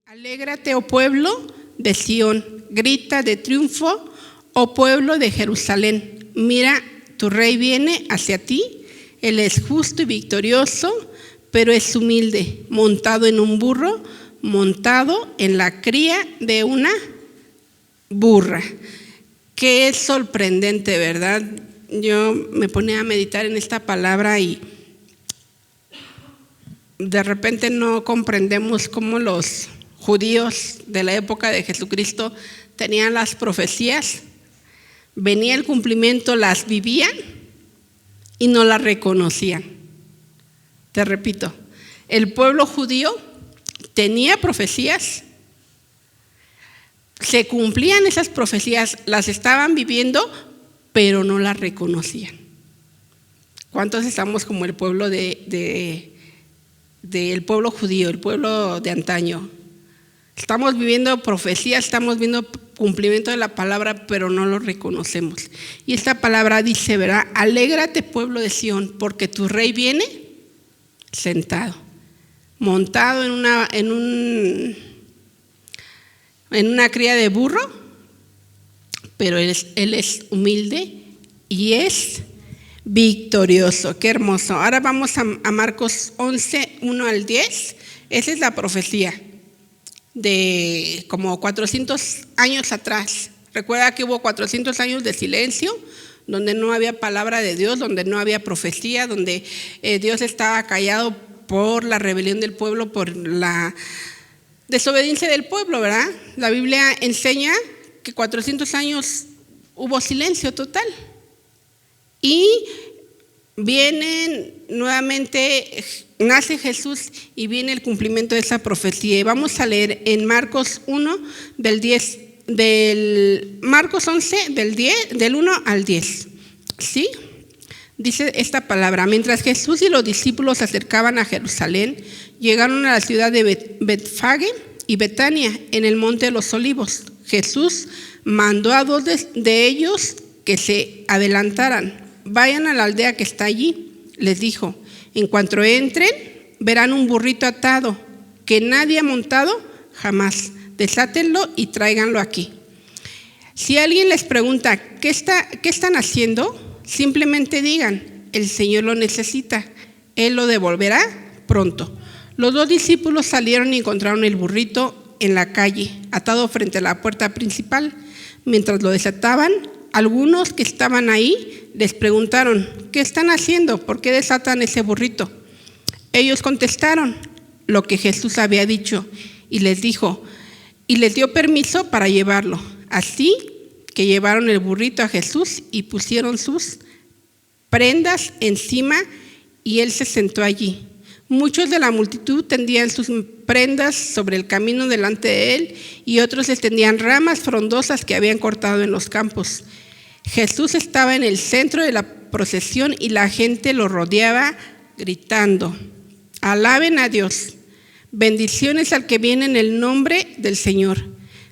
Alégrate, oh pueblo de Sión, grita de triunfo, oh pueblo de Jerusalén. Mira, tu rey viene hacia ti, él es justo y victorioso, pero es humilde, montado en un burro, montado en la cría de una burra. Que es sorprendente, ¿verdad? Yo me ponía a meditar en esta palabra y de repente no comprendemos cómo los judíos de la época de Jesucristo tenían las profecías, venía el cumplimiento, las vivían y no las reconocían. Te repito, el pueblo judío tenía profecías, se cumplían esas profecías, las estaban viviendo, pero no las reconocían. ¿Cuántos estamos como el pueblo del pueblo judío, el pueblo de antaño? Estamos viviendo profecías, estamos viendo cumplimiento de la palabra, pero no lo reconocemos. Y esta palabra dice, ¿verdad? Alégrate, pueblo de Sión, porque tu rey viene sentado, montado en una cría de burro, pero él es humilde y es victorioso. Qué hermoso. Ahora vamos a Marcos 11, 1 al 10. Esa es la profecía de como 400 años atrás. Recuerda que hubo 400 años de silencio, donde no había palabra de Dios, donde no había profecía, donde Dios estaba callado por la rebelión del pueblo, por la desobediencia del pueblo, ¿verdad? La Biblia enseña que 400 años hubo silencio total. Y vienen nuevamente, nace Jesús y viene el cumplimiento de esa profecía. Y vamos a leer en Marcos 1, Marcos 11, del 1 al 10. ¿Sí? Dice esta palabra: mientras Jesús y los discípulos se acercaban a Jerusalén, llegaron a la ciudad de Betfagé y Betania, en el monte de los Olivos. Jesús mandó a dos de ellos que se adelantaran. Vayan a la aldea que está allí, les dijo. En cuanto entren, verán un burrito atado, que nadie ha montado jamás. Desátenlo y tráiganlo aquí. Si alguien les pregunta, ¿qué están haciendo? Simplemente digan, el Señor lo necesita, Él lo devolverá pronto. Los dos discípulos salieron y encontraron el burrito en la calle, atado frente a la puerta principal. Mientras lo desataban, algunos que estaban ahí les preguntaron, ¿qué están haciendo? ¿Por qué desatan ese burrito? Ellos contestaron lo que Jesús había dicho y les dijo, y les dio permiso para llevarlo. Así que llevaron el burrito a Jesús y pusieron sus prendas encima y él se sentó allí. Muchos de la multitud tendían sus prendas sobre el camino delante de él y otros extendían ramas frondosas que habían cortado en los campos. Jesús estaba en el centro de la procesión y la gente lo rodeaba gritando, alaben a Dios, bendiciones al que viene en el nombre del Señor,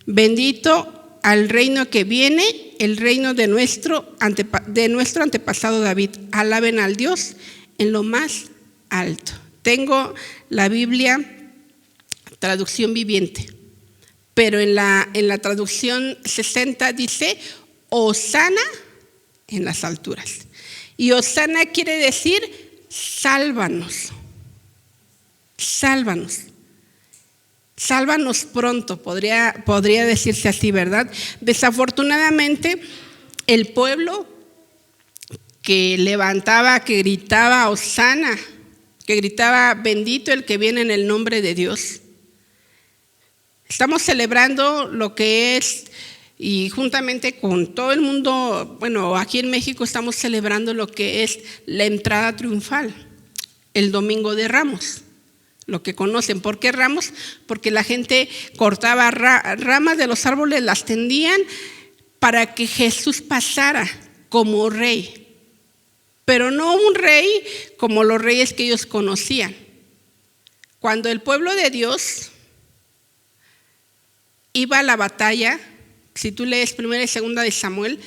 bendito al reino que viene, el reino de nuestro antepasado David, alaben al Dios en lo más alto. Tengo la Biblia traducción viviente, pero en la traducción 60 dice Hosana en las alturas. Y Hosana quiere decir sálvanos, sálvanos, sálvanos pronto, podría decirse así, ¿verdad? Desafortunadamente, el pueblo que levantaba, que gritaba Hosana, que gritaba bendito el que viene en el nombre de Dios. Estamos celebrando lo que es, y juntamente con todo el mundo, bueno, aquí en México estamos celebrando lo que es la entrada triunfal, el Domingo de Ramos, lo que conocen. ¿Por qué ramos? Porque la gente cortaba ramas de los árboles, las tendían para que Jesús pasara como rey, pero no un rey como los reyes que ellos conocían. Cuando el pueblo de Dios iba a la batalla, si tú lees 1 y 2 de Samuel,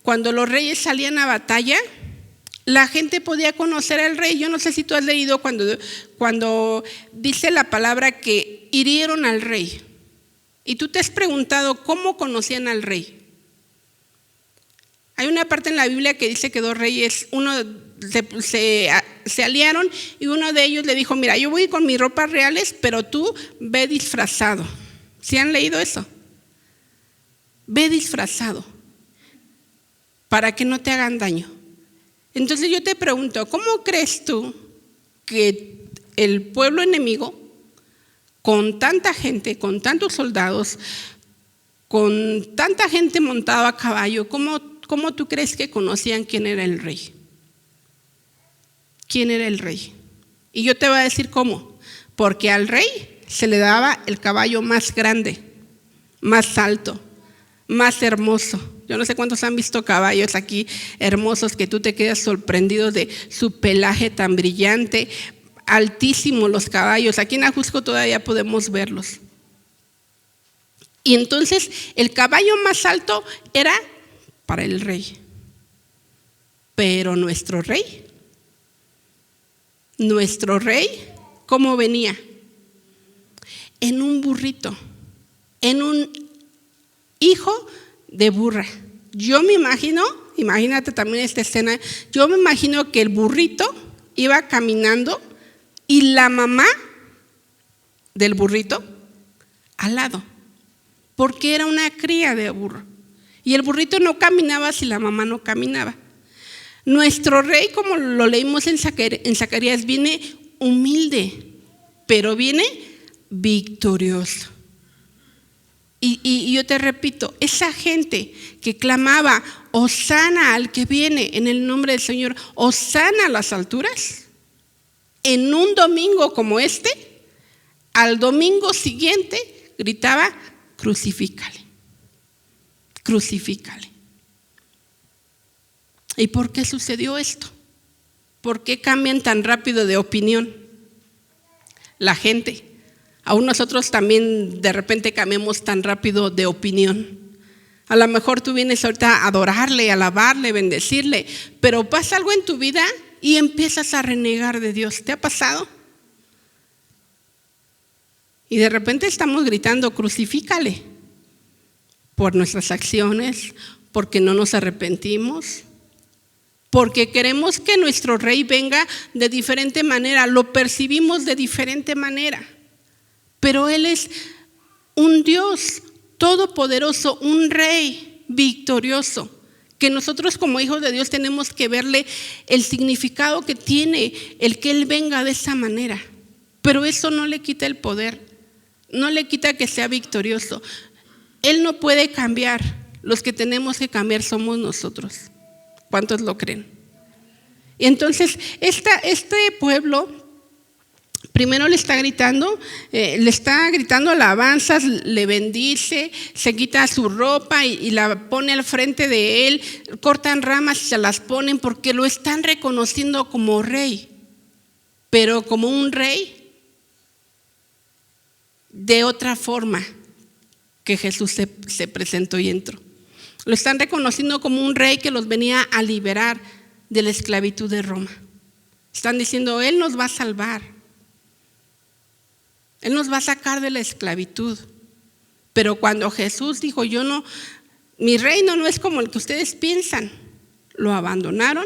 cuando los reyes salían a batalla, la gente podía conocer al rey. Yo no sé si tú has leído cuando dice la palabra que hirieron al rey. Y tú te has preguntado cómo conocían al rey. Hay una parte en la Biblia que dice que dos reyes, se aliaron y uno de ellos le dijo: mira, yo voy con mis ropas reales, pero tú ve disfrazado. ¿Sí han leído eso? Ve disfrazado para que no te hagan daño. Entonces yo te pregunto, ¿cómo crees tú que el pueblo enemigo, con tanta gente, con tantos soldados, con tanta gente montada a caballo, ¿cómo tú crees que conocían quién era el rey? ¿Quién era el rey? Y yo te voy a decir cómo. Porque al rey se le daba el caballo más grande, más alto, más hermoso. Yo no sé cuántos han visto caballos aquí hermosos que tú te quedas sorprendido de su pelaje tan brillante. Altísimos los caballos. Aquí en Ajusco todavía podemos verlos. Y entonces el caballo más alto era para el rey. Pero nuestro rey, ¿cómo venía? En un burrito, en un hijo de burra. Yo me imagino, imagínate también esta escena, yo me imagino que el burrito iba caminando y la mamá del burrito al lado, porque era una cría de burro. Y el burrito no caminaba si la mamá no caminaba. Nuestro rey, como lo leímos en Zacarías, viene humilde, pero viene victorioso. Y yo te repito, esa gente que clamaba Hosana al que viene en el nombre del Señor, Hosana a las alturas, en un domingo como este, al domingo siguiente gritaba: crucifícale, crucifícale. ¿Y por qué sucedió esto? ¿Por qué cambian tan rápido de opinión la gente? Aún nosotros también de repente cambiamos tan rápido de opinión. A lo mejor tú vienes ahorita a adorarle, a alabarle, bendecirle, pero pasa algo en tu vida y empiezas a renegar de Dios. ¿Te ha pasado? Y de repente estamos gritando: crucifícale, por nuestras acciones, porque no nos arrepentimos, porque queremos que nuestro rey venga de diferente manera, lo percibimos de diferente manera. Pero Él es un Dios todopoderoso, un rey victorioso, que nosotros como hijos de Dios tenemos que verle el significado que tiene el que Él venga de esa manera. Pero eso no le quita el poder, no le quita que sea victorioso. Él no puede cambiar, los que tenemos que cambiar somos nosotros. ¿Cuántos lo creen? Y entonces este pueblo primero le está gritando alabanzas, le bendice, se quita su ropa y la pone al frente de él, cortan ramas y se las ponen porque lo están reconociendo como rey, pero como un rey de otra forma que Jesús se presentó y entró. Lo están reconociendo como un rey que los venía a liberar de la esclavitud de Roma. Están diciendo: Él nos va a salvar. Él nos va a sacar de la esclavitud. Pero cuando Jesús dijo: mi reino no es como el que ustedes piensan, lo abandonaron.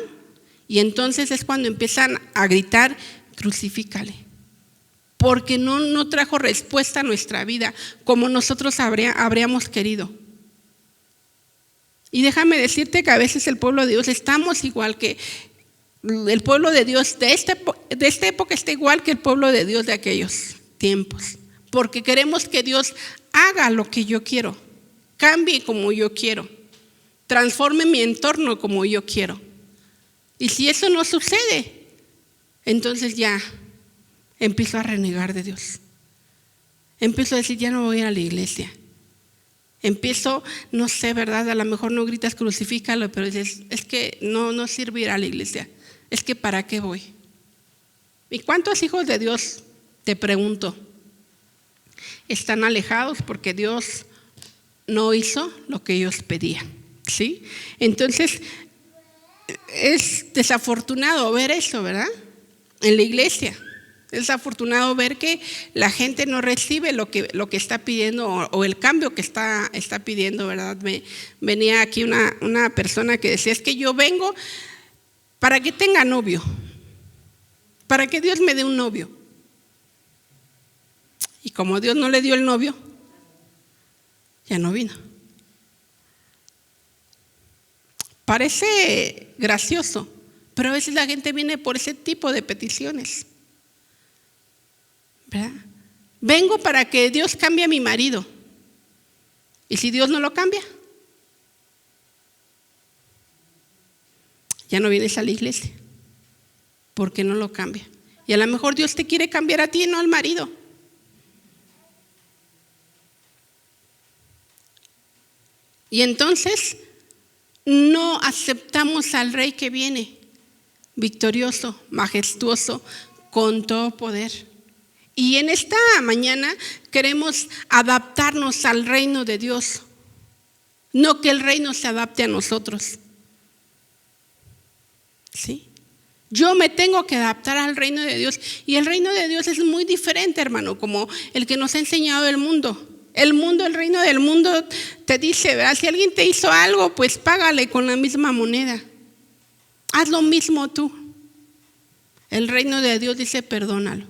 Y entonces es cuando empiezan a gritar: crucifícale. Porque no trajo respuesta a nuestra vida como nosotros habríamos querido. Y déjame decirte que a veces el pueblo de Dios estamos igual que el pueblo de Dios de esta época, está igual que el pueblo de Dios de aquellos tiempos, porque queremos que Dios haga lo que yo quiero, cambie como yo quiero, transforme mi entorno como yo quiero. Y si eso no sucede, entonces ya empiezo a renegar de Dios. Empiezo a decir: ya no voy a ir a la iglesia. Empiezo, no sé, ¿verdad? A lo mejor no gritas crucifícalo, pero dices: es que no sirve ir a la iglesia. Es que ¿para qué voy? ¿Y cuántos hijos de Dios, te pregunto, están alejados porque Dios no hizo lo que ellos pedían? ¿Sí? Entonces, es desafortunado ver eso, ¿verdad? En la iglesia. Es afortunado ver que la gente no recibe lo que está pidiendo o el cambio que está pidiendo, ¿verdad? Venía aquí una persona que decía, es que yo vengo para que tenga novio, para que Dios me dé un novio. Y como Dios no le dio el novio, ya no vino. Parece gracioso, pero a veces la gente viene por ese tipo de peticiones, ¿verdad? Vengo para que Dios cambie a mi marido. ¿Y si Dios no lo cambia? Ya no vienes a la iglesia, porque no lo cambia. Y a lo mejor Dios te quiere cambiar a ti, no al marido. Y entonces no aceptamos al Rey que viene, victorioso, majestuoso, con todo poder. Y en esta mañana queremos adaptarnos al reino de Dios, no que el reino se adapte a nosotros. ¿Sí? Yo me tengo que adaptar al reino de Dios. Y el reino de Dios es muy diferente, hermano, como el que nos ha enseñado el mundo. El reino del mundo te dice, ¿verdad? Si alguien te hizo algo, pues págale con la misma moneda. Haz lo mismo tú. El reino de Dios dice, perdónalo.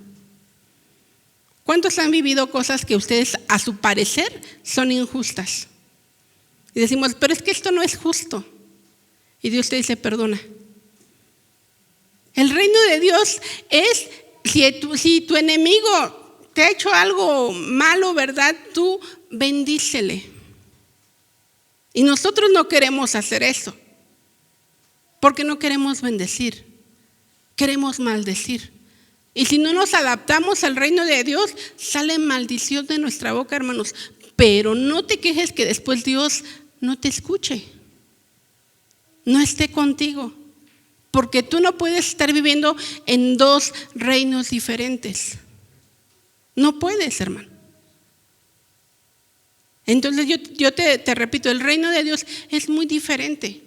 ¿Cuántos han vivido cosas que ustedes, a su parecer, son injustas? Y decimos, pero es que esto no es justo. Y Dios te dice, perdona. El reino de Dios es, si tu enemigo te ha hecho algo malo, ¿verdad? Tú bendícele. Y nosotros no queremos hacer eso, porque no queremos bendecir, queremos maldecir. Y si no nos adaptamos al reino de Dios, sale maldición de nuestra boca, hermanos. Pero no te quejes que después Dios no te escuche, no esté contigo, porque tú no puedes estar viviendo en dos reinos diferentes. No puedes, hermano. Entonces yo te repito, el reino de Dios es muy diferente.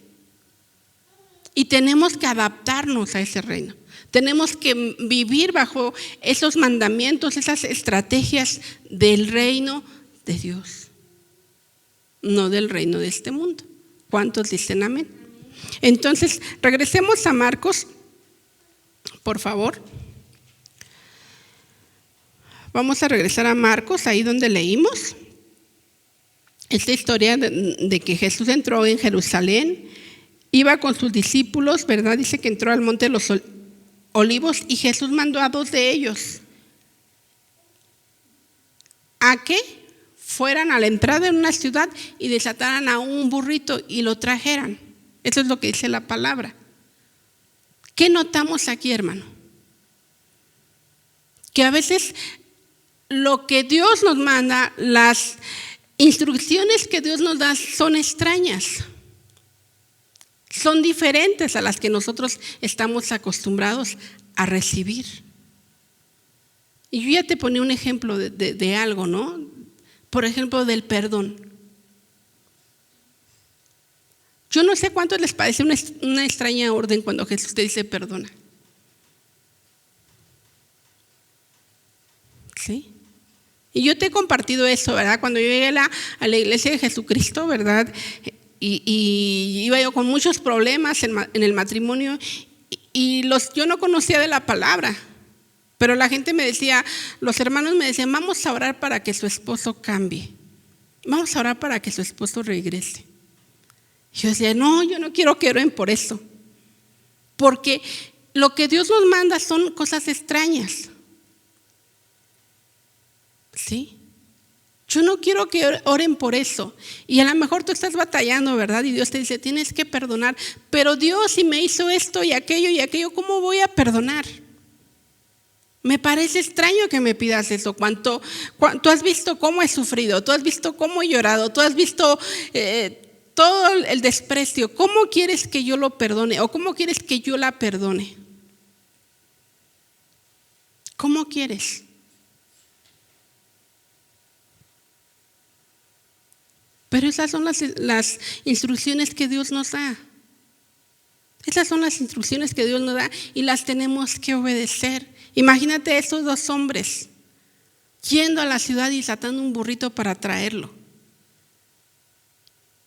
Y tenemos que adaptarnos a ese reino. Tenemos que vivir bajo esos mandamientos, esas estrategias del reino de Dios, no del reino de este mundo. ¿Cuántos dicen amén? Entonces, regresemos a Marcos, por favor. Vamos a regresar a Marcos, ahí donde leímos esta historia de que Jesús entró en Jerusalén, iba con sus discípulos, ¿verdad? Dice que entró al monte de los Olivos y Jesús mandó a 2 de ellos a que fueran a la entrada de una ciudad y desataran a un burrito y lo trajeran. Eso es lo que dice la palabra. ¿Qué notamos aquí, hermano? Que a veces lo que Dios nos manda, las instrucciones que Dios nos da son extrañas, son diferentes a las que nosotros estamos acostumbrados a recibir. Y yo ya te ponía un ejemplo de algo, ¿no? Por ejemplo, del perdón. Yo no sé cuánto les parece una extraña orden cuando Jesús te dice perdona. ¿Sí? Y yo te he compartido eso, ¿verdad? Cuando yo llegué a la iglesia de Jesucristo, ¿verdad? Y iba yo con muchos problemas en el matrimonio y yo no conocía de la palabra, pero la gente me decía, los hermanos me decían, vamos a orar para que su esposo cambie, vamos a orar para que su esposo regrese. Y yo decía, no, yo no quiero que oren por eso, porque lo que Dios nos manda son cosas extrañas. ¿Sí? Yo no quiero que oren por eso. Y a lo mejor tú estás batallando, ¿verdad? Y Dios te dice, tienes que perdonar. Pero Dios, si me hizo esto y aquello, ¿cómo voy a perdonar? Me parece extraño que me pidas eso. Tú has visto cómo he sufrido, tú has visto cómo he llorado, tú has visto todo el desprecio. ¿Cómo quieres que yo lo perdone? ¿O cómo quieres que yo la perdone? ¿Cómo quieres? Pero esas son las instrucciones que Dios nos da. Esas son las instrucciones que Dios nos da y las tenemos que obedecer Imagínate estos dos hombres yendo a la ciudad y atando un burrito para traerlo.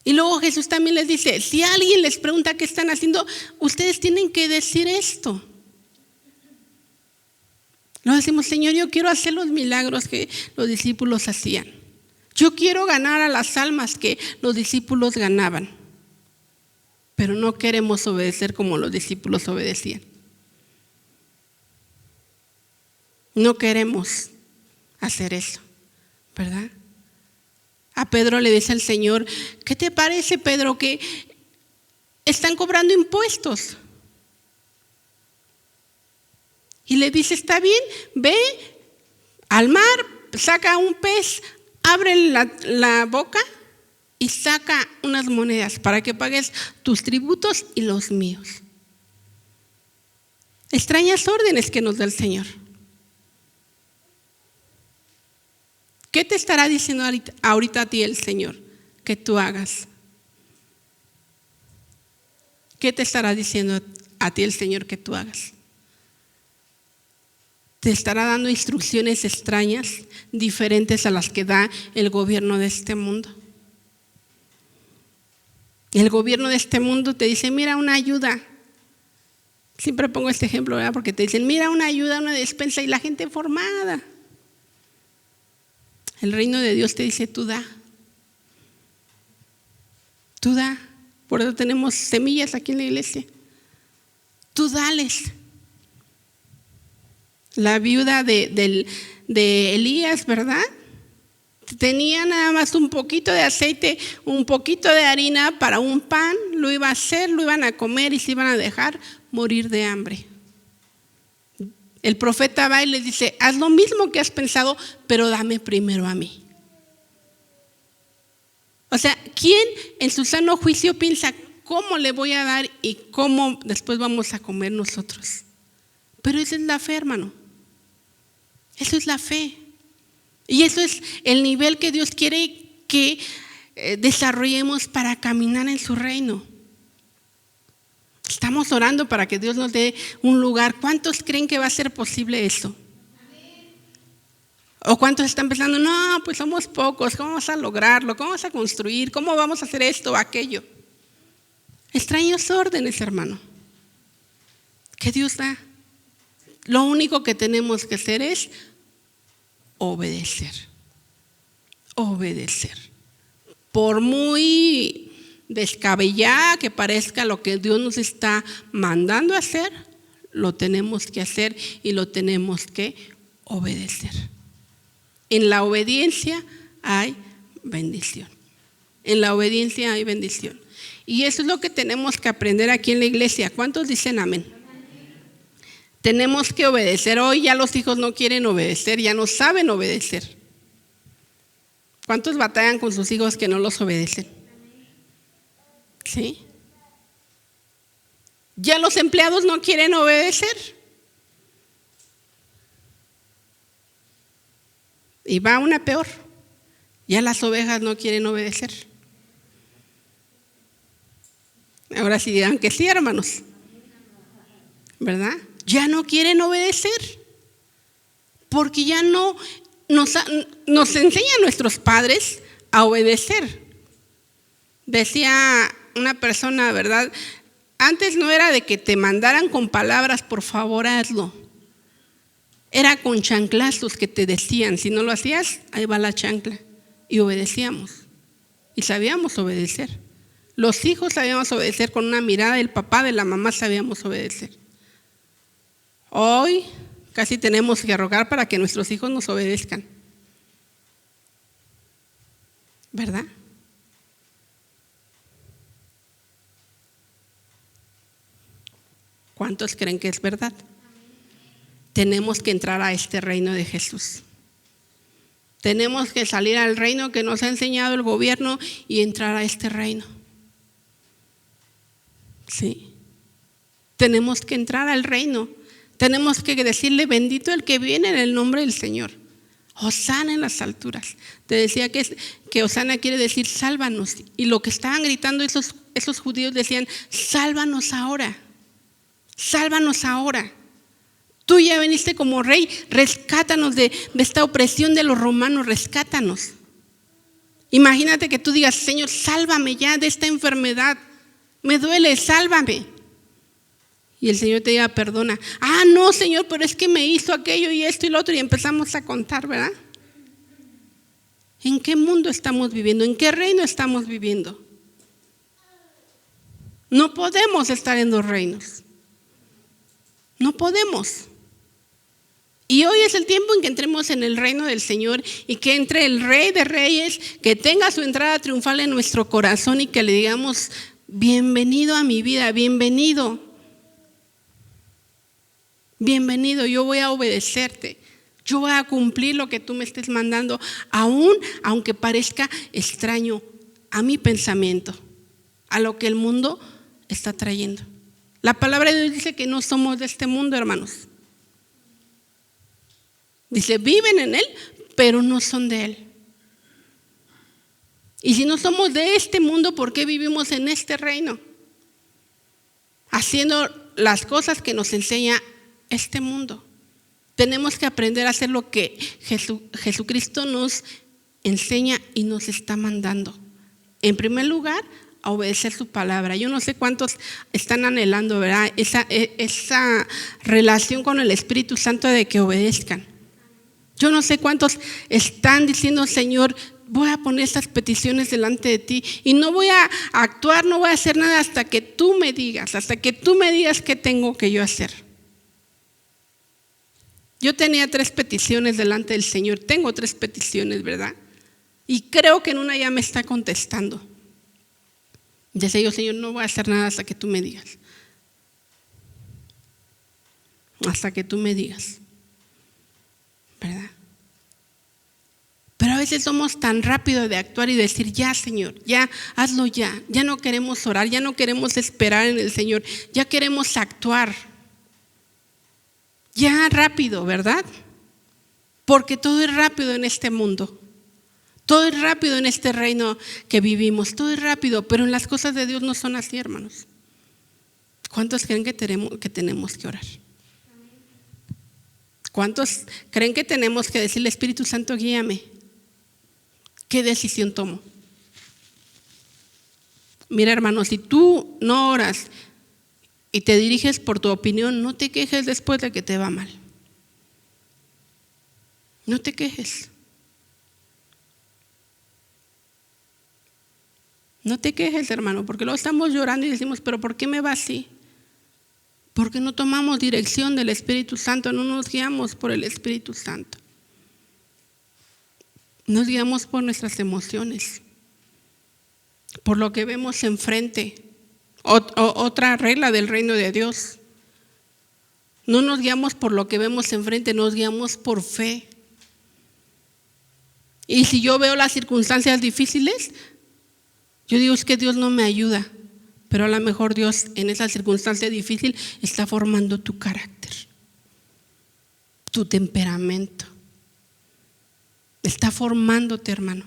Y luego Jesús también les dice, si alguien les pregunta qué están haciendo, ustedes tienen que decir esto. Lo decimos, Señor, yo quiero hacer los milagros que los discípulos hacían. Yo quiero ganar a las almas que los discípulos ganaban. Pero no queremos obedecer como los discípulos obedecían. No queremos hacer eso, ¿verdad? A Pedro le dice al Señor, ¿qué te parece, Pedro, que están cobrando impuestos? Y le dice, está bien, ve al mar, saca un pez, abre la boca y saca unas monedas para que pagues tus tributos y los míos. Extrañas órdenes que nos da el Señor. ¿Qué te estará diciendo ahorita a ti el Señor que tú hagas? ¿Qué te estará diciendo a ti el Señor que tú hagas? Te estará dando instrucciones extrañas, diferentes a las que da el gobierno de este mundo. El gobierno de este mundo te dice, mira una ayuda. Siempre pongo este ejemplo, ¿verdad? Porque te dicen, mira una ayuda, una despensa, y la gente formada. El reino de Dios te dice, tú da. Tú da. Por eso tenemos semillas aquí en la iglesia. Tú dales. La viuda de Elías, ¿verdad? Tenía nada más un poquito de aceite, un poquito de harina para un pan, lo iba a hacer, lo iban a comer y se iban a dejar morir de hambre. El profeta va y les dice, haz lo mismo que has pensado, pero dame primero a mí. O sea, ¿quién en su sano juicio piensa cómo le voy a dar y cómo después vamos a comer nosotros? Pero esa es la fe, hermano. Eso es la fe. Y eso es el nivel que Dios quiere que desarrollemos para caminar en su reino. Estamos orando para que Dios nos dé un lugar. ¿Cuántos creen que va a ser posible eso? ¿O cuántos están pensando, no, pues somos pocos, ¿cómo vamos a lograrlo? ¿Cómo vamos a construir? ¿Cómo vamos a hacer esto o aquello? Extraños órdenes, hermano, que Dios da. Lo único que tenemos que hacer es obedecer. Obedecer. Por muy descabellada que parezca lo que Dios nos está mandando a hacer, lo tenemos que hacer y lo tenemos que obedecer. En la obediencia hay bendición. En la obediencia hay bendición. Y eso es lo que tenemos que aprender aquí en la iglesia. ¿Cuántos dicen amén? Tenemos que obedecer. Hoy ya los hijos no quieren obedecer, ya no saben obedecer. ¿Cuántos batallan con sus hijos que no los obedecen? ¿Sí? Ya los empleados no quieren obedecer. Y va una peor. Ya las ovejas no quieren obedecer. Ahora sí digan que sí, hermanos. ¿Verdad? Ya no quieren obedecer. Porque ya no nos enseñan nuestros padres a obedecer. Decía una persona, ¿verdad? Antes no era de que te mandaran con palabras, por favor hazlo. Era con chanclazos que te decían, si no lo hacías, ahí va la chancla. Y obedecíamos. Y sabíamos obedecer. Los hijos sabíamos obedecer con una mirada, del papá, de la mamá sabíamos obedecer. Hoy casi tenemos que rogar para que nuestros hijos nos obedezcan. ¿Verdad? ¿Cuántos creen que es verdad? Tenemos que entrar a este reino de Jesús. Tenemos que salir al reino que nos ha enseñado el gobierno y entrar a este reino. Sí. Tenemos que entrar al reino. Tenemos que decirle, bendito el que viene en el nombre del Señor. Hosana en las alturas. Te decía que Hosana quiere decir sálvanos. Y lo que estaban gritando esos judíos decían, sálvanos ahora. Sálvanos ahora. Tú ya viniste como rey, rescátanos de esta opresión de los romanos, rescátanos. Imagínate que tú digas: Señor, sálvame ya de esta enfermedad, me duele, sálvame. Y el Señor te diga: perdona. Ah, no, Señor, pero es que me hizo aquello y esto y lo otro, y empezamos a contar, ¿verdad? ¿En qué mundo estamos viviendo? ¿En qué reino estamos viviendo? No podemos estar en dos reinos. No podemos. Y hoy es el tiempo en que entremos en el reino del Señor y que entre el Rey de Reyes, que tenga su entrada triunfal en nuestro corazón y que le digamos: bienvenido a mi vida, bienvenido. Bienvenido, yo voy a obedecerte. Yo voy a cumplir lo que tú me estés mandando, aunque parezca extraño a mi pensamiento, a lo que el mundo está trayendo. La palabra de Dios dice que no somos de este mundo, hermanos. Dice: viven en él, pero no son de él. Y si no somos de este mundo, ¿por qué vivimos en este reino? Haciendo las cosas que nos enseña este mundo. Tenemos que aprender a hacer lo que Jesucristo nos enseña y nos está mandando. En primer lugar, a obedecer su palabra. Yo no sé cuántos están anhelando, ¿verdad?, esa relación con el Espíritu Santo de que obedezcan. Yo no sé cuántos están diciendo: Señor, voy a poner estas peticiones delante de ti y no voy a actuar, no voy a hacer nada hasta que tú me digas qué tengo que yo hacer. Yo tenía 3 peticiones delante del Señor. Tengo 3 peticiones, ¿verdad? Y creo que en una ya me está contestando. Decía yo: Señor, no voy a hacer nada hasta que tú me digas. Hasta que tú me digas, ¿verdad? Pero a veces somos tan rápidos de actuar y decir: ya, Señor, ya, hazlo ya. Ya no queremos orar, ya no queremos esperar en el Señor, ya queremos actuar. Ya rápido, ¿verdad? Porque todo es rápido en este mundo. Todo es rápido en este reino que vivimos. Todo es rápido, pero en las cosas de Dios no son así, hermanos. ¿Cuántos creen que tenemos que orar? ¿Cuántos creen que tenemos que decirle: Espíritu Santo, guíame? ¿Qué decisión tomo? Mira, hermano, si tú no oras y te diriges por tu opinión, no te quejes después de que te va mal. No te quejes. No te quejes, hermano, porque luego estamos llorando y decimos: pero ¿por qué me va así? Porque no tomamos dirección del Espíritu Santo, no nos guiamos por el Espíritu Santo. Nos guiamos por nuestras emociones, por lo que vemos enfrente. Otra regla del reino de Dios: no nos guiamos por lo que vemos enfrente, nos guiamos por fe. Y si yo veo las circunstancias difíciles, yo digo: es que Dios no me ayuda. Pero a lo mejor Dios en esa circunstancia difícil está formando tu carácter, tu temperamento. Está formándote, hermano.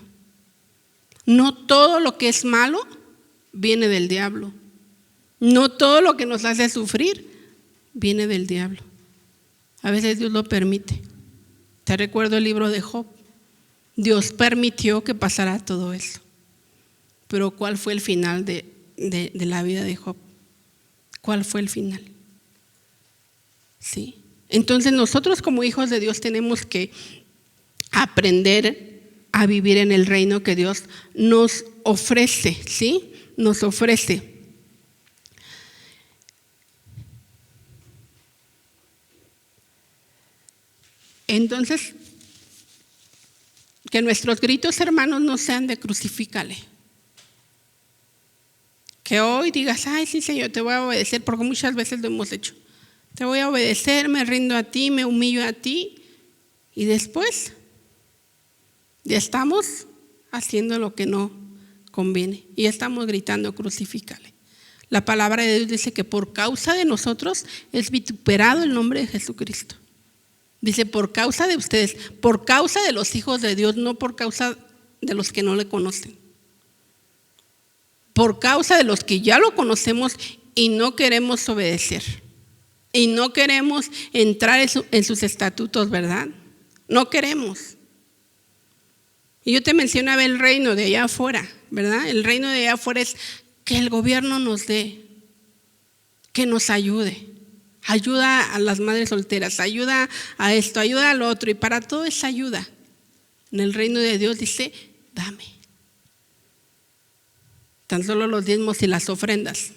No todo lo que es malo viene del diablo. No todo lo que nos hace sufrir viene del diablo. A veces Dios lo permite. Te recuerdo el libro de Job. Dios permitió que pasara todo eso. Pero ¿cuál fue el final de la vida de Job? ¿Cuál fue el final? ¿Sí? Entonces nosotros como hijos de Dios tenemos que aprender a vivir en el reino que Dios nos ofrece, ¿sí? Nos ofrece. Entonces, que nuestros gritos, hermanos, no sean de crucifícale. Que hoy digas: ay, sí, Señor, te voy a obedecer, porque muchas veces lo hemos hecho. Te voy a obedecer, me rindo a ti, me humillo a ti, y después ya estamos haciendo lo que no conviene y estamos gritando: crucifícale. La palabra de Dios dice que por causa de nosotros es vituperado el nombre de Jesucristo. Dice: por causa de ustedes, por causa de los hijos de Dios, no por causa de los que no le conocen. Por causa de los que ya lo conocemos y no queremos obedecer. Y no queremos entrar en sus estatutos, ¿verdad? No queremos. Y yo te mencionaba el reino de allá afuera, ¿verdad? El reino de allá afuera es que el gobierno nos dé, que nos ayude. Ayuda a las madres solteras, ayuda a esto, ayuda al otro. Y para todo es ayuda. En el reino de Dios dice, dame. Tan solo los diezmos y las ofrendas.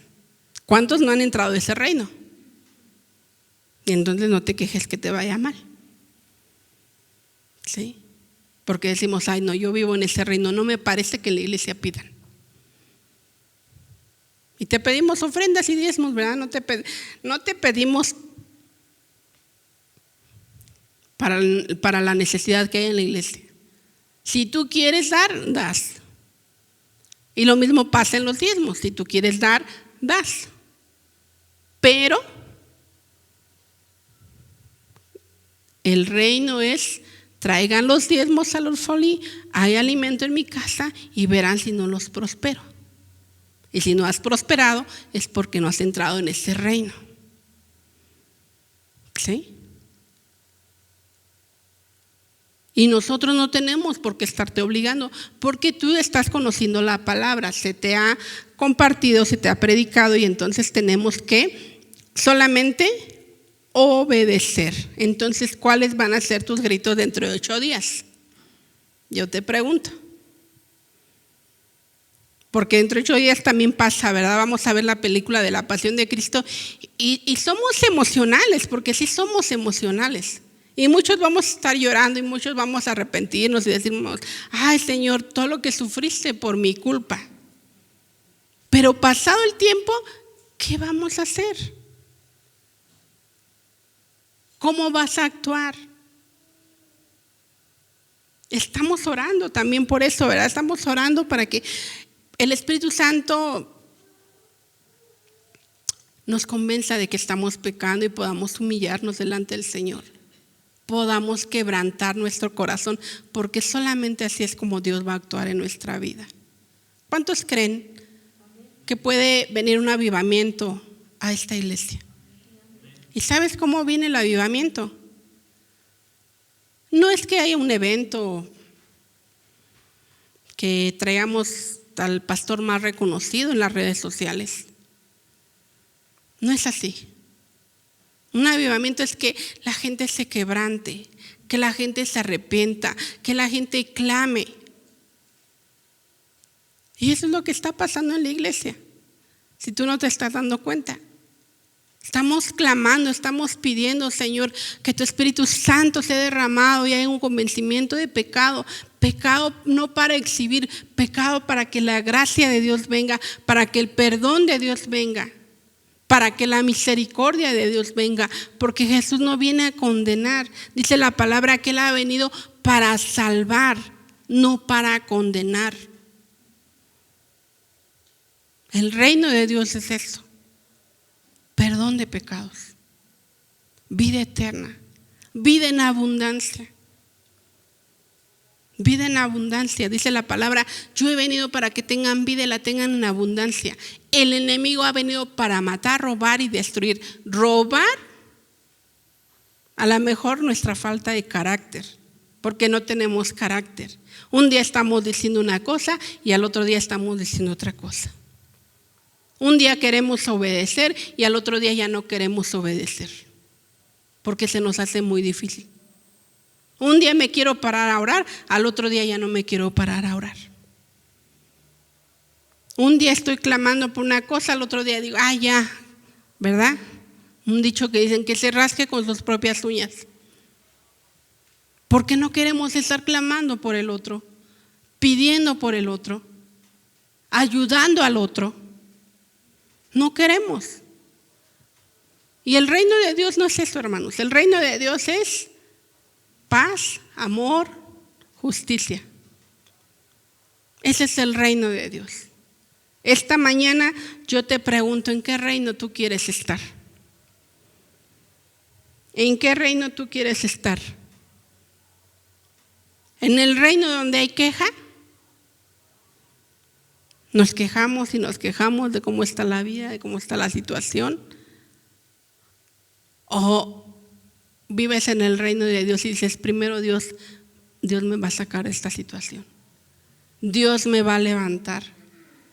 ¿Cuántos no han entrado a ese reino? Y entonces no te quejes que te vaya mal. ¿Sí? Porque decimos, ay no, yo vivo en ese reino, no me parece que en la iglesia pidan. Y te pedimos ofrendas y diezmos, ¿verdad? No te pedimos para la necesidad que hay en la iglesia. Si tú quieres dar, das. Y lo mismo pasa en los diezmos. Si tú quieres dar, das. Pero el reino es, traigan los diezmos a los Foley, hay alimento en mi casa y verán si no los prospero. Y si no has prosperado es porque no has entrado en ese reino. ¿Sí? Y nosotros no tenemos por qué estarte obligando, porque tú estás conociendo la palabra, se te ha compartido, se te ha predicado y entonces tenemos que solamente obedecer. Entonces, ¿cuáles van a ser tus gritos dentro de 8 días? Yo te pregunto. Porque dentro de 8 días también pasa, ¿verdad? Vamos a ver la película de la Pasión de Cristo y somos emocionales, porque sí somos emocionales. Y muchos vamos a estar llorando y muchos vamos a arrepentirnos y decimos, ay Señor, todo lo que sufriste por mi culpa. Pero pasado el tiempo, ¿qué vamos a hacer? ¿Cómo vas a actuar? Estamos orando también por eso, ¿verdad? Estamos orando para que el Espíritu Santo nos convenza de que estamos pecando y podamos humillarnos delante del Señor. Podamos quebrantar nuestro corazón, porque solamente así es como Dios va a actuar en nuestra vida. ¿Cuántos creen que puede venir un avivamiento a esta iglesia? ¿Y sabes cómo viene el avivamiento? No es que haya un evento que traigamos al pastor más reconocido en las redes sociales. No es así. Un avivamiento es que la gente se quebrante, que la gente se arrepienta, que la gente clame. Y eso es lo que está pasando en la iglesia, si tú no te estás dando cuenta. Estamos clamando, estamos pidiendo, Señor, que tu Espíritu Santo sea derramado y haya un convencimiento de pecado. Pecado no para exhibir, pecado para que la gracia de Dios venga, para que el perdón de Dios venga, para que la misericordia de Dios venga, porque Jesús no viene a condenar. Dice la palabra que Él ha venido para salvar, no para condenar. El reino de Dios es eso. Perdón de pecados, vida eterna, vida en abundancia. Vida en abundancia, dice la palabra, yo he venido para que tengan vida y la tengan en abundancia. El enemigo ha venido para matar, robar y destruir. Robar, a lo mejor nuestra falta de carácter, porque no tenemos carácter. Un día estamos diciendo una cosa y al otro día estamos diciendo otra cosa. Un día queremos obedecer y al otro día ya no queremos obedecer, porque se nos hace muy difícil. Un día me quiero parar a orar, al otro día ya no me quiero parar a orar. Un día estoy clamando por una cosa, al otro día digo, ya, ¿verdad? Un dicho que dicen que se rasque con sus propias uñas. Porque no queremos estar clamando por el otro, pidiendo por el otro, ayudando al otro. No queremos. Y el reino de Dios no es eso, hermanos. El reino de Dios es paz, amor, justicia. Ese es el reino de Dios. Esta mañana yo te pregunto, ¿en qué reino tú quieres estar? ¿En qué reino tú quieres estar? ¿En el reino donde hay queja? Nos quejamos y nos quejamos de cómo está la vida, de cómo está la situación. o vives en el reino de Dios y dices, primero Dios me va a sacar de esta situación. Dios me va a levantar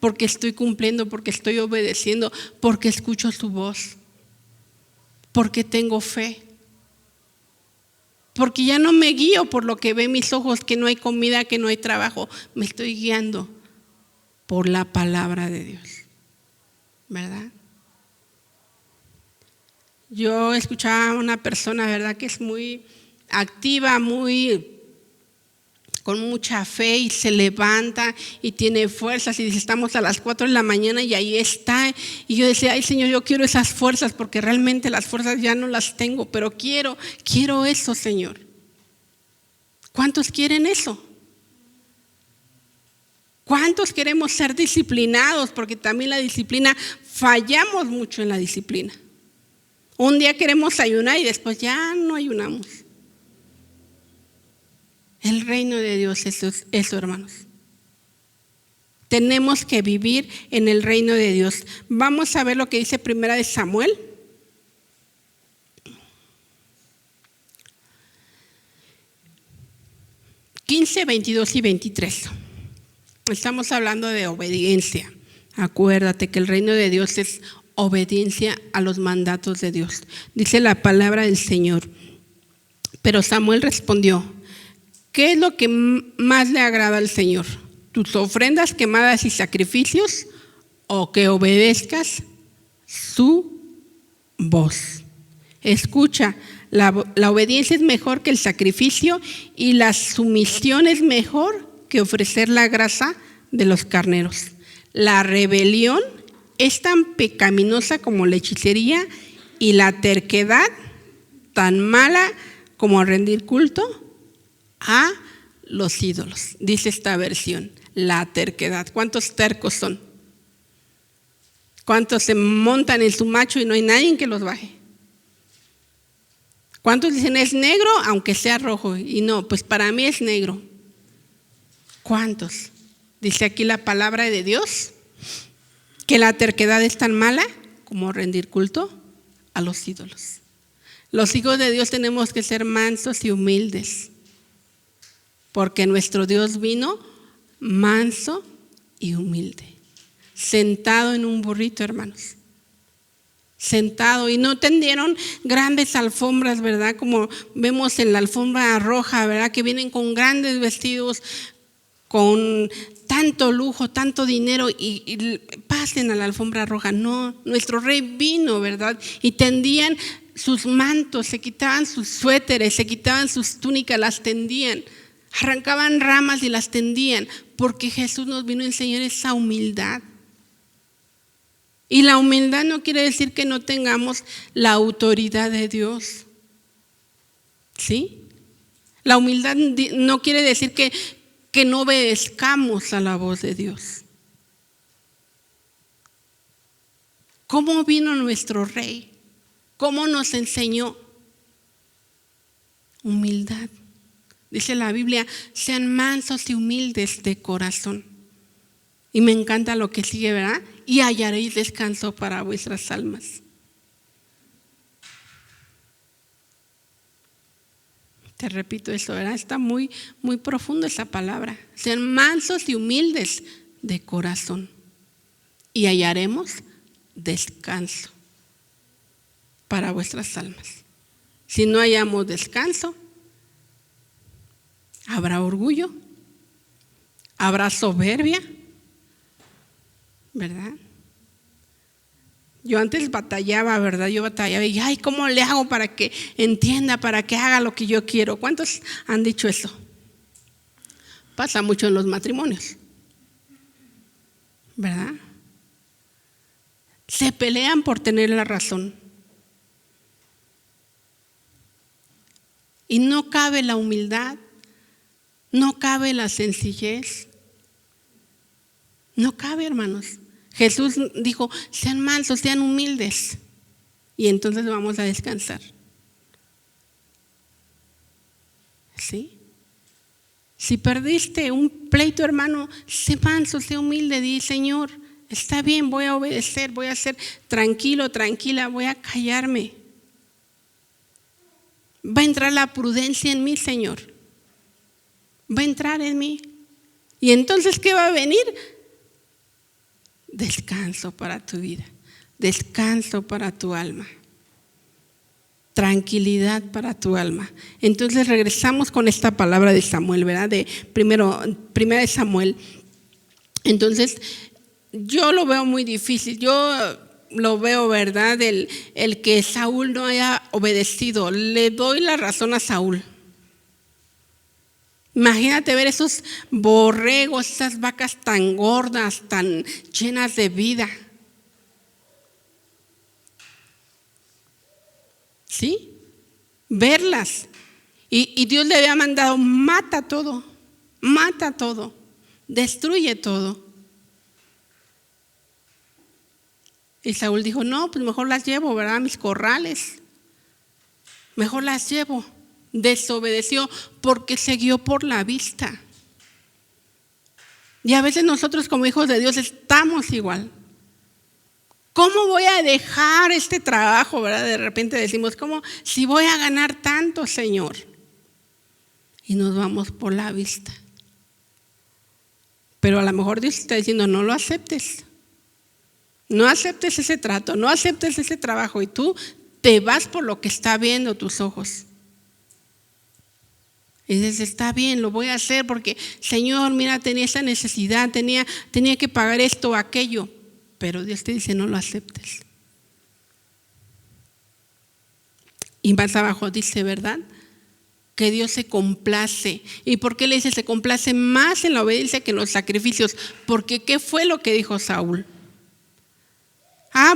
porque estoy cumpliendo, porque estoy obedeciendo, porque escucho su voz, porque tengo fe, porque ya no me guío por lo que ven mis ojos, que no hay comida, que no hay trabajo. Me estoy guiando por la palabra de Dios, ¿verdad? Yo escuchaba a una persona, ¿verdad?, que es muy activa, con mucha fe, y se levanta y tiene fuerzas y dice, estamos a las 4 de la mañana y ahí está. Y yo decía, ay Señor, yo quiero esas fuerzas, porque realmente las fuerzas ya no las tengo, pero quiero eso, Señor. ¿Cuántos quieren eso? ¿Cuántos queremos ser disciplinados? Porque también la disciplina, fallamos mucho en la disciplina. Un día queremos ayunar y después ya no ayunamos. El reino de Dios es eso, hermanos. Tenemos que vivir en el reino de Dios. Vamos a ver lo que dice Primera de Samuel. (15, 22 y 23). Estamos hablando de obediencia. Acuérdate que el reino de Dios es obediencia a los mandatos de Dios. Dice la palabra del Señor. Pero Samuel respondió, ¿qué es lo que más le agrada al Señor? ¿Tus ofrendas quemadas y sacrificios, o que obedezcas su voz? Escucha, la obediencia es mejor que el sacrificio, y la sumisión es mejor que ofrecer la grasa de los carneros. La rebelión es tan pecaminosa como la hechicería, y la terquedad tan mala como rendir culto a los ídolos. Dice esta versión, la terquedad. ¿Cuántos tercos son? ¿Cuántos se montan en su macho y no hay nadie que los baje? ¿Cuántos dicen es negro aunque sea rojo? Y no, pues para mí es negro. ¿Cuántos? Dice aquí la palabra de Dios que la terquedad es tan mala como rendir culto a los ídolos. Los hijos de Dios tenemos que ser mansos y humildes, porque nuestro Dios vino manso y humilde, sentado en un burrito, hermanos. Sentado, y no tendieron grandes alfombras, ¿verdad? Como vemos en la alfombra roja, ¿verdad? Que vienen con grandes vestidos, con tanto lujo, tanto dinero, y pasen a la alfombra roja. No, nuestro rey vino, ¿verdad? Y tendían sus mantos, se quitaban sus suéteres, se quitaban sus túnicas, las tendían, arrancaban ramas y las tendían, porque Jesús nos vino a enseñar esa humildad. Y la humildad no quiere decir que no tengamos la autoridad de Dios, ¿sí? La humildad no quiere decir que no obedezcamos a la voz de Dios. ¿Cómo vino nuestro rey? ¿Cómo nos enseñó? Humildad. Dice la Biblia, sean mansos y humildes de corazón. Y me encanta lo que sigue, ¿verdad? Y hallaréis descanso para vuestras almas. Te repito eso, ¿verdad? Está muy, muy profundo esa palabra. Sean mansos y humildes de corazón, y hallaremos descanso para vuestras almas. Si no hallamos descanso, habrá orgullo, habrá soberbia, ¿verdad? Yo antes batallaba, ¿verdad? Yo batallaba y, ay, ¿cómo le hago para que entienda, para que haga lo que yo quiero? ¿Cuántos han dicho eso? Pasa mucho en los matrimonios, ¿verdad? Se pelean por tener la razón. Y no cabe la humildad, no cabe la sencillez. No cabe, hermanos. Jesús dijo, sean mansos, sean humildes, y entonces vamos a descansar. ¿Sí? Si perdiste un pleito, hermano, sé manso, sé humilde, di, Señor, está bien, voy a obedecer, voy a ser tranquilo, tranquila, voy a callarme. Va a entrar la prudencia en mí, Señor. Va a entrar en mí. Y entonces, ¿qué va a venir? Descanso para tu vida, descanso para tu alma, tranquilidad para tu alma. Entonces regresamos con esta palabra de Samuel, ¿verdad? De primera de Samuel. Entonces, yo lo veo muy difícil. Yo lo veo, ¿verdad? El que Saúl no haya obedecido. Le doy la razón a Saúl. Imagínate ver esos borregos, esas vacas tan gordas, tan llenas de vida. ¿Sí? Verlas. Y Dios le había mandado: mata todo, destruye todo. Y Saúl dijo: no, pues mejor las llevo, ¿verdad? A mis corrales. Mejor las llevo. Desobedeció porque se guió por la vista. Y a veces nosotros como hijos de Dios estamos igual. ¿Cómo voy a dejar este trabajo, verdad? De repente decimos: ¿cómo? Si voy a ganar tanto, Señor. Y nos vamos por la vista. Pero a lo mejor Dios está diciendo: no lo aceptes. No aceptes ese trato, no aceptes ese trabajo. Y tú te vas por lo que está viendo tus ojos. Y dices: está bien, lo voy a hacer porque, Señor, mira, tenía esa necesidad, tenía que pagar esto o aquello. Pero Dios te dice: no lo aceptes. Y más abajo dice, ¿verdad?, que Dios se complace. ¿Y por qué le dice se complace más en la obediencia que en los sacrificios? Porque ¿qué fue lo que dijo Saúl?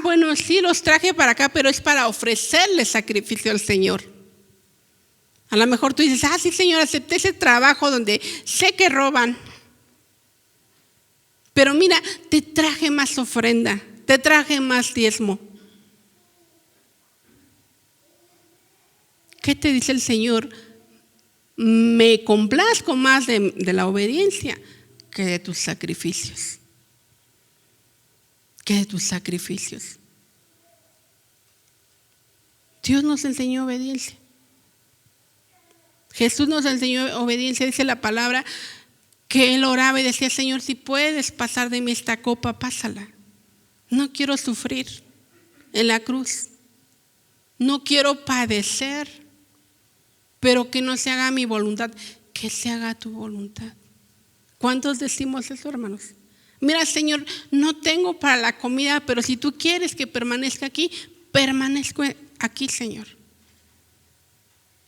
Bueno, sí, los traje para acá, pero es para ofrecerle sacrificio al Señor. A lo mejor tú dices: sí, Señor, acepté ese trabajo donde sé que roban. Pero mira, te traje más ofrenda, te traje más diezmo. ¿Qué te dice el Señor? Me complazco más de la obediencia que de tus sacrificios. Dios nos enseñó obediencia. Jesús nos enseñó obediencia. Dice la palabra que Él oraba y decía: Señor, si puedes pasar de mí esta copa, pásala. No quiero sufrir en la cruz. No quiero padecer, pero que no se haga mi voluntad, que se haga tu voluntad. ¿Cuántos decimos eso, hermanos? Mira, Señor, no tengo para la comida, pero si tú quieres que permanezca aquí, permanezco aquí, Señor.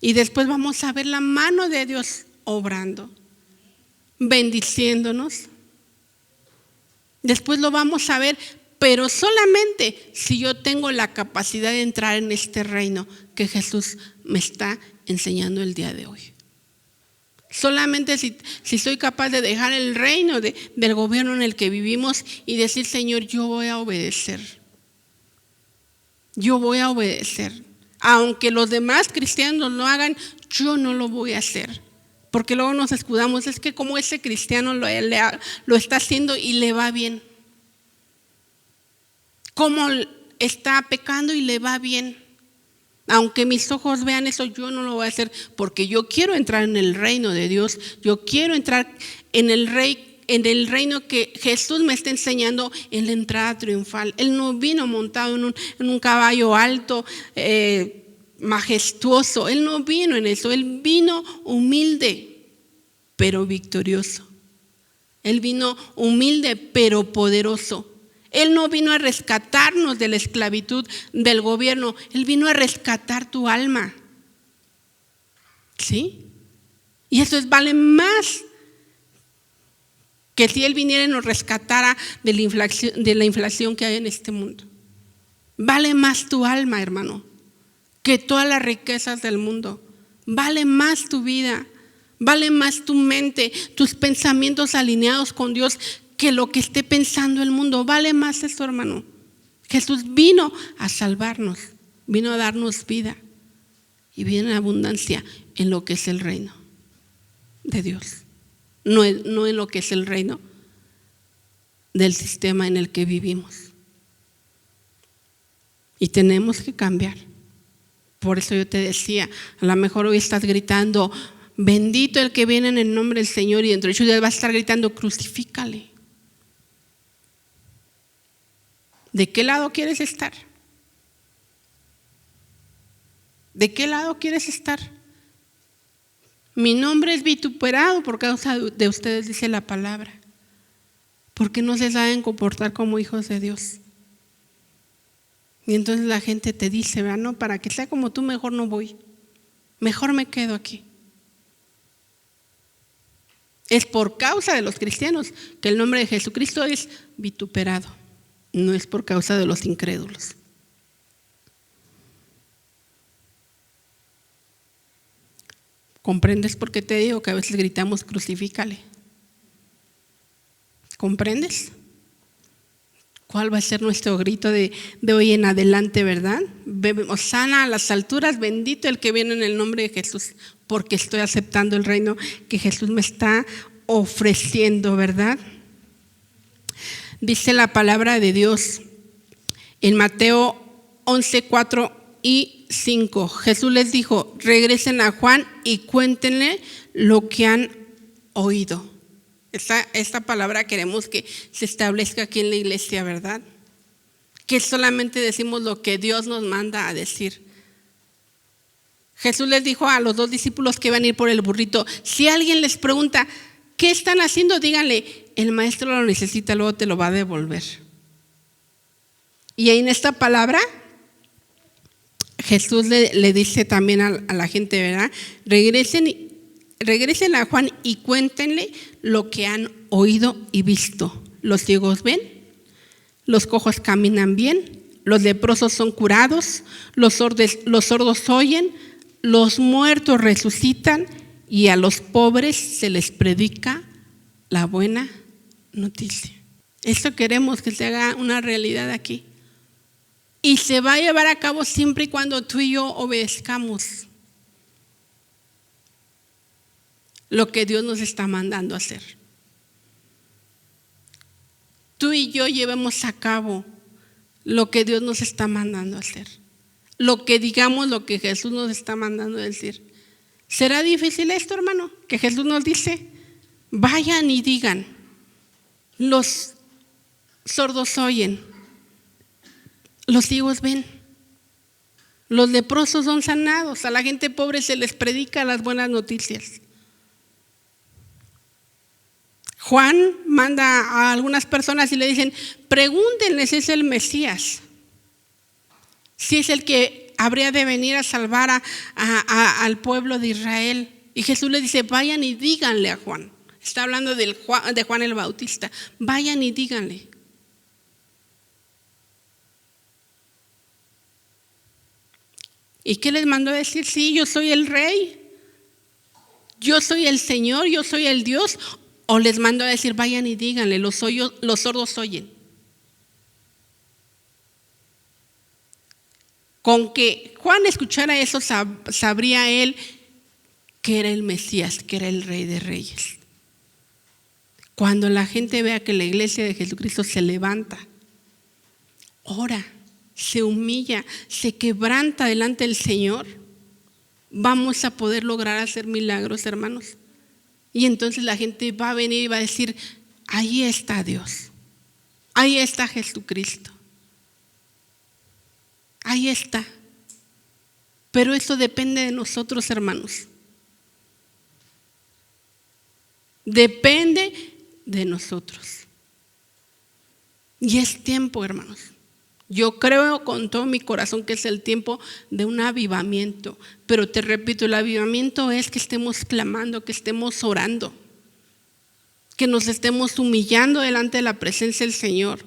Y después vamos a ver la mano de Dios obrando, bendiciéndonos. Después lo vamos a ver, pero solamente si yo tengo la capacidad de entrar en este reino que Jesús me está enseñando el día de hoy. Solamente si soy capaz de dejar el reino del gobierno en el que vivimos y decir: Señor, yo voy a obedecer. Yo voy a obedecer. Aunque los demás cristianos lo hagan, yo no lo voy a hacer. Porque luego nos escudamos: es que como ese cristiano lo está haciendo y le va bien. Como está pecando y le va bien. Aunque mis ojos vean eso, yo no lo voy a hacer, porque yo quiero entrar en el reino de Dios. Yo quiero entrar en el reino que Jesús me está enseñando, en la entrada triunfal. Él no vino montado en un caballo alto, majestuoso. Él no vino en eso. Él vino humilde, pero victorioso. Él vino humilde, pero poderoso. Él no vino a rescatarnos de la esclavitud del gobierno. Él vino a rescatar tu alma. ¿Sí? Y eso vale más que si Él viniera y nos rescatara de la inflación que hay en este mundo. Vale más tu alma, hermano, que todas las riquezas del mundo. Vale más tu vida, vale más tu mente, tus pensamientos alineados con Dios, que lo que esté pensando el mundo. Vale más eso, hermano. Jesús vino a salvarnos, vino a darnos vida y vino en abundancia en lo que es el reino de Dios. No en lo que es el reino del sistema en el que vivimos. Y tenemos que cambiar, Por eso yo te decía, a lo mejor hoy estás gritando, bendito el que viene en el nombre del Señor, y dentro de 8 días vas a estar gritando, crucifícale. ¿De qué lado quieres estar? ¿De qué lado quieres estar? Mi nombre es vituperado por causa de ustedes, dice la palabra, porque no se saben comportar como hijos de Dios. Y entonces la gente te dice, ¿verdad? No, para que sea como tú, mejor no voy, mejor me quedo aquí. Es por causa de los cristianos que el nombre de Jesucristo es vituperado, no es por causa de los incrédulos. ¿Comprendes por qué te digo que a veces gritamos crucifícale? ¿Comprendes? ¿Cuál va a ser nuestro grito de hoy en adelante, verdad? Hosana a las alturas, bendito el que viene en el nombre de Jesús, porque estoy aceptando el reino que Jesús me está ofreciendo, ¿verdad? Dice la palabra de Dios en Mateo 11:4 y 5. Jesús les dijo, regresen a Juan y cuéntenle lo que han oído. Esta palabra queremos que se establezca aquí en la iglesia, ¿verdad? Que solamente decimos lo que Dios nos manda a decir. Jesús les dijo a los 2 discípulos que iban a ir por el burrito, si alguien les pregunta, ¿qué están haciendo? Díganle, el maestro lo necesita, luego te lo va a devolver. Y ahí en esta palabra, Jesús le dice también a la gente, ¿verdad? Regresen a Juan y cuéntenle lo que han oído y visto. Los ciegos ven, los cojos caminan bien, los leprosos son curados, los sordos oyen, los muertos resucitan y a los pobres se les predica la buena noticia. Esto queremos que se haga una realidad aquí. Y se va a llevar a cabo siempre y cuando tú y yo obedezcamos lo que Dios nos está mandando a hacer. Tú y yo llevemos a cabo lo que Dios nos está mandando a hacer. Lo que digamos, lo que Jesús nos está mandando a decir. ¿Será difícil esto, hermano? Que Jesús nos dice, vayan y digan, los sordos oyen, los ciegos ven, los leprosos son sanados, a la gente pobre se les predica las buenas noticias. Juan manda a algunas personas y le dicen, pregúntenle si es el Mesías, si es el que habría de venir a salvar al pueblo de Israel. Y Jesús les dice, vayan y díganle a Juan. Está hablando de Juan el Bautista. Vayan y díganle. ¿Y qué les mandó a decir? Sí, yo soy el rey, yo soy el Señor, yo soy el Dios. O les mandó a decir, vayan y díganle, los sordos oyen. Con que Juan escuchara eso, sabría él que era el Mesías, que era el Rey de Reyes. Cuando la gente vea que la iglesia de Jesucristo se levanta, ora, se humilla, se quebranta delante del Señor, vamos a poder lograr hacer milagros, hermanos. Y entonces la gente va a venir y va a decir, ahí está Dios, ahí está Jesucristo, ahí está. Pero eso depende de nosotros, hermanos. Depende de nosotros. Y es tiempo, hermanos. Yo creo con todo mi corazón que es el tiempo de un avivamiento. Pero te repito, el avivamiento es que estemos clamando, que estemos orando, que nos estemos humillando delante de la presencia del Señor,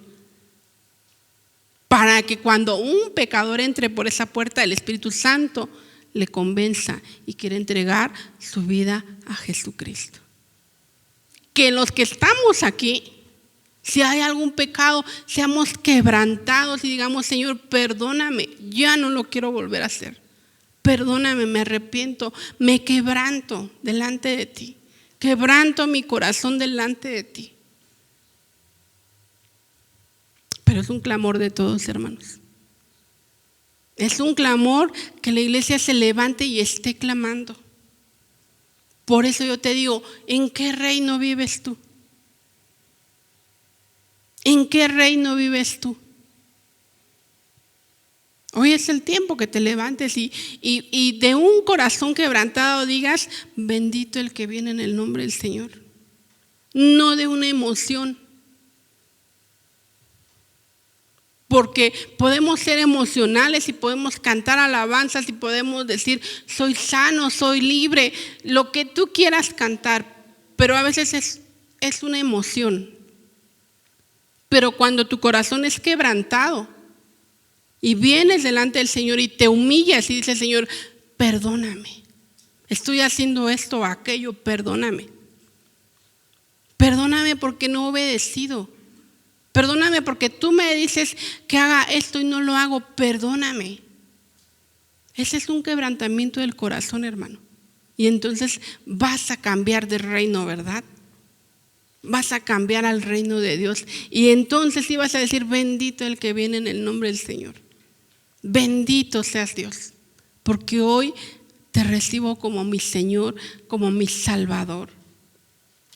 para que cuando un pecador entre por esa puerta, el Espíritu Santo le convenza y quiera entregar su vida a Jesucristo. Que los que estamos aquí, si hay algún pecado, seamos quebrantados y digamos, Señor, perdóname, ya no lo quiero volver a hacer. Perdóname, me arrepiento, me quebranto delante de ti. Quebranto mi corazón delante de ti. Pero es un clamor de todos, hermanos. Es un clamor que la iglesia se levante y esté clamando. Por eso yo te digo, ¿en qué reino vives tú? ¿En qué reino vives tú? Hoy es el tiempo que te levantes y de un corazón quebrantado digas, bendito el que viene en el nombre del Señor. No de una emoción. Porque podemos ser emocionales y podemos cantar alabanzas y podemos decir, soy sano, soy libre, lo que tú quieras cantar, pero a veces es una emoción. Pero cuando tu corazón es quebrantado y vienes delante del Señor y te humillas y dices, Señor, perdóname, estoy haciendo esto o aquello, perdóname. Perdóname porque no he obedecido. Perdóname porque tú me dices que haga esto y no lo hago, perdóname. Ese es un quebrantamiento del corazón, hermano. Y entonces vas a cambiar de reino, ¿verdad? Vas a cambiar al reino de Dios. Y entonces sí vas a decir, bendito el que viene en el nombre del Señor. Bendito seas Dios, porque hoy te recibo como mi Señor, como mi Salvador,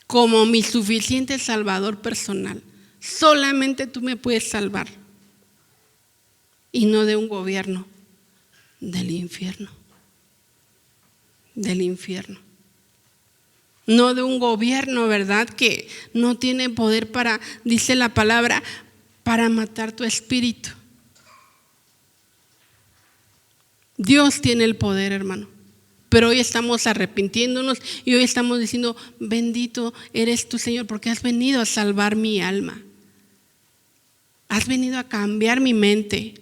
como mi suficiente Salvador personal. Solamente tú me puedes salvar y no de un gobierno, del infierno. Del infierno. No de un gobierno, ¿verdad? Que no tiene poder para, dice la palabra, para matar tu espíritu. Dios tiene el poder, hermano. Pero hoy estamos arrepintiéndonos y hoy estamos diciendo, bendito eres tú, Señor, porque has venido a salvar mi alma. Has venido a cambiar mi mente.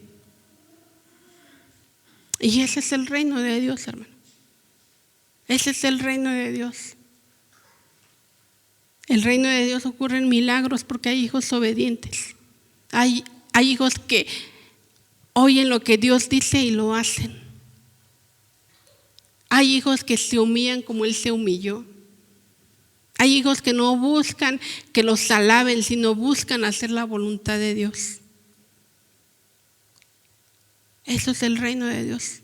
Y ese es el reino de Dios, hermano. Ese es el reino de Dios. El reino de Dios ocurre en milagros porque hay hijos obedientes. Hay hijos que oyen lo que Dios dice y lo hacen. Hay hijos que se humillan como Él se humilló. Hay hijos que no buscan que los alaben, sino buscan hacer la voluntad de Dios. Eso es el reino de Dios.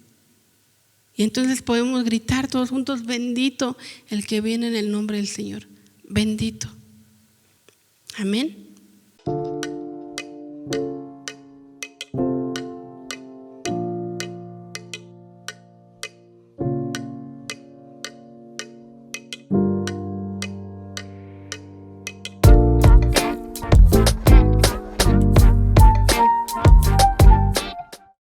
Y entonces podemos gritar todos juntos, bendito el que viene en el nombre del Señor. Bendito. Amén.